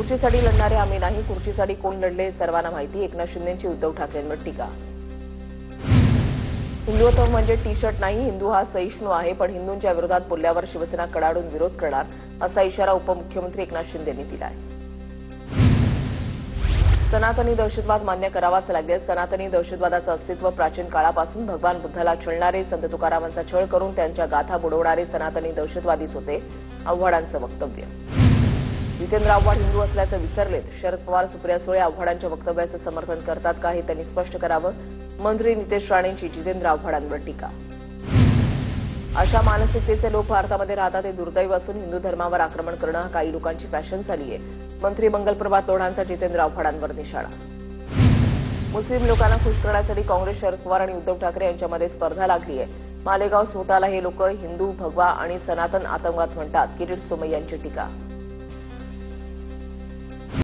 खुर्चीसाठी लढणारे आम्ही नाही, खुर्चीसाठी कोण लढले सर्वांना माहिती, एकनाथ शिंदेंची उद्धव ठाकरेंवर टीका। हिंदुत्व म्हणजे टी शर्ट नाही, हिंदू हा सहिष्णू आहे, पण हिंदूंच्या विरोधात बोलल्यावर शिवसेना कडाडून विरोध करणार, असा इशारा उपमुख्यमंत्री एकनाथ शिंदेंनी दिलाय। सनातनी दहशतवाद मान्य करावाच लागेल। सनातनी दहशतवादाचं अस्तित्व प्राचीन काळापासून भगवान बुद्धाला छळणारे, संत तुकारामांचा छळ करून त्यांच्या गाथा बुडवणारे सनातनी दहशतवादीच होते, आव्हाडांचं वक्तव्य। जितेंद्र आव्हाड हिंदू असल्याचं विसरलेत, शरद पवार सुप्रिया सुळे आव्हाडांच्या वक्तव्याचं समर्थन करतात का हे त्यांनी स्पष्ट करावं। मंत्री नितेश राणेंची जितेंद्र आव्हाडांवर टीका। अशा मानसिकतेचे लोक भारतामध्ये राहतात हे दुर्दैव असून हिंदू धर्मावर आक्रमण करणं हा काही लोकांची फॅशन झाली आहे। मंत्री मंगलप्रभात लोढांचा जितेंद्र आव्हाडांवर निशाणा। मुस्लिम लोकांना खुश करण्यासाठी काँग्रेस, शरद पवार आणि उद्धव ठाकरे यांच्यामध्ये स्पर्धा लागली आहे। मालेगाव स्फोटाला हे लोक हिंदू, भगवा आणि सनातन आतंकवाद म्हणतात, किरीट सोमय्यांची टीका।